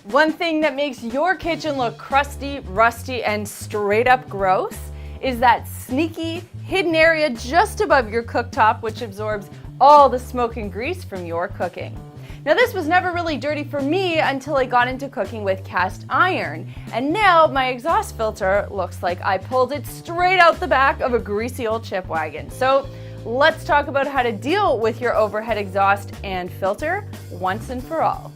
One thing that makes your kitchen look crusty, rusty, and straight up gross is that sneaky, hidden area just above your cooktop, which absorbs all the smoke and grease from your cooking. Now, this was never really dirty for me until I got into cooking with cast iron, and now my exhaust filter looks like I pulled it straight out the back of a greasy old chip wagon. So let's talk about how to deal with your overhead exhaust and filter once and for all.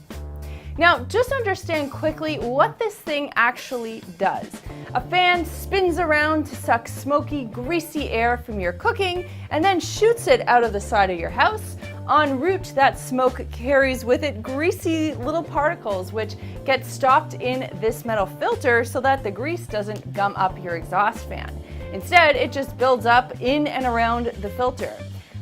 Now, just understand quickly what this thing actually does. A fan spins around to suck smoky, greasy air from your cooking and then shoots it out of the side of your house. En route, that smoke carries with it greasy little particles which get stopped in this metal filter so that the grease doesn't gum up your exhaust fan. Instead, it just builds up in and around the filter.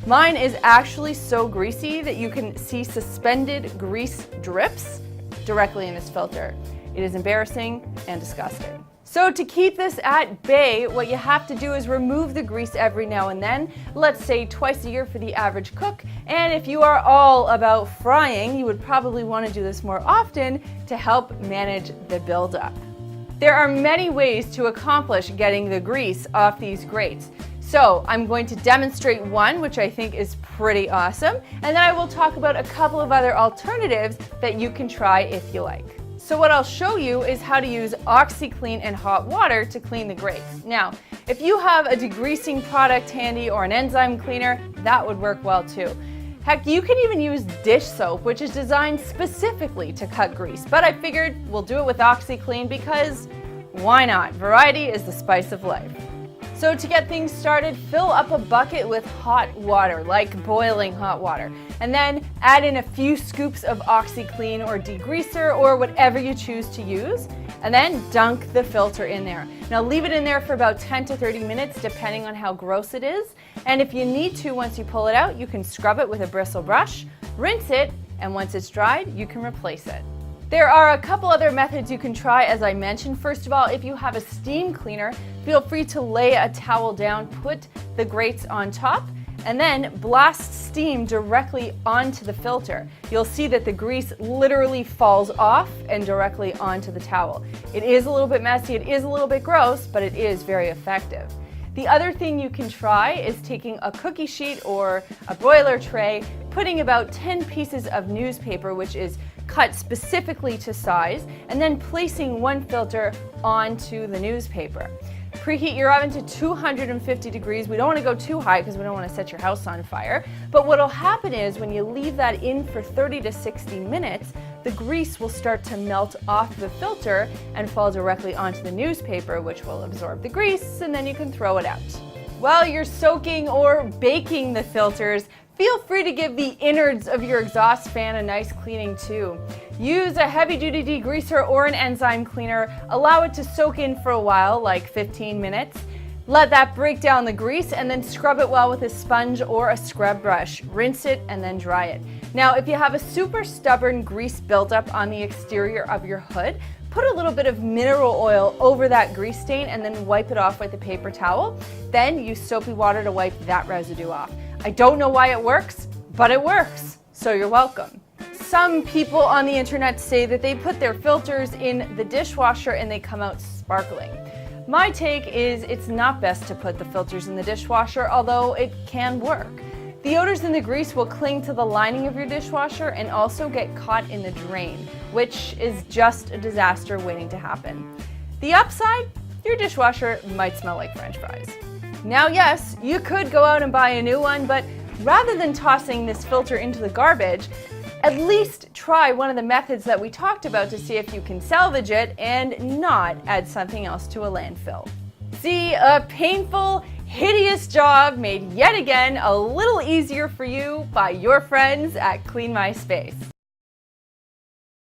Mine is actually so greasy that you can see suspended grease drips directly in this filter. It is embarrassing and disgusting. So to keep this at bay, what you have to do is remove the grease every now and then, let's say twice a year for the average cook. And if you are all about frying, you would probably want to do this more often to help manage the buildup. There are many ways to accomplish getting the grease off these grates. So I'm going to demonstrate one, which I think is pretty awesome, and then I will talk about a couple of other alternatives that you can try if you like. So what I'll show you is how to use OxiClean and hot water to clean the grates. Now, if you have a degreasing product handy or an enzyme cleaner, that would work well too. Heck, you can even use dish soap, which is designed specifically to cut grease, but I figured we'll do it with OxiClean because why not? Variety is the spice of life. So to get things started, fill up a bucket with hot water, like boiling hot water, and then add in a few scoops of OxiClean or degreaser or whatever you choose to use, and then dunk the filter in there. Now leave it in there for about 10 to 30 minutes depending on how gross it is, and if you need to, once you pull it out, you can scrub it with a bristle brush, rinse it, and once it's dried, you can replace it. There are a couple other methods you can try, as I mentioned. First of all, if you have a steam cleaner, feel free to lay a towel down, put the grates on top, and then blast steam directly onto the filter. You'll see that the grease literally falls off and directly onto the towel. It is a little bit messy, it is a little bit gross, but it is very effective. The other thing you can try is taking a cookie sheet or a broiler tray, putting about 10 pieces of newspaper, which is cut specifically to size, and then placing one filter onto the newspaper. Preheat your oven to 250 degrees. We don't want to go too high because we don't want to set your house on fire. But what will happen is when you leave that in for 30 to 60 minutes, the grease will start to melt off the filter and fall directly onto the newspaper, which will absorb the grease, and then you can throw it out. While you're soaking or baking the filters, feel free to give the innards of your exhaust fan a nice cleaning too. Use a heavy-duty degreaser or an enzyme cleaner. Allow it to soak in for a while, like 15 minutes. Let that break down the grease and then scrub it well with a sponge or a scrub brush. Rinse it and then dry it. Now, if you have a super stubborn grease buildup on the exterior of your hood, put a little bit of mineral oil over that grease stain and then wipe it off with a paper towel. Then use soapy water to wipe that residue off. I don't know why it works, but it works, so you're welcome. Some people on the internet say that they put their filters in the dishwasher and they come out sparkling. My take is it's not best to put the filters in the dishwasher, although it can work. The odors and the grease will cling to the lining of your dishwasher and also get caught in the drain, which is just a disaster waiting to happen. The upside? Your dishwasher might smell like French fries. Now, yes, you could go out and buy a new one, but rather than tossing this filter into the garbage, at least try one of the methods that we talked about to see if you can salvage it and not add something else to a landfill. See, a painful, hideous job made yet again a little easier for you by your friends at Clean My Space.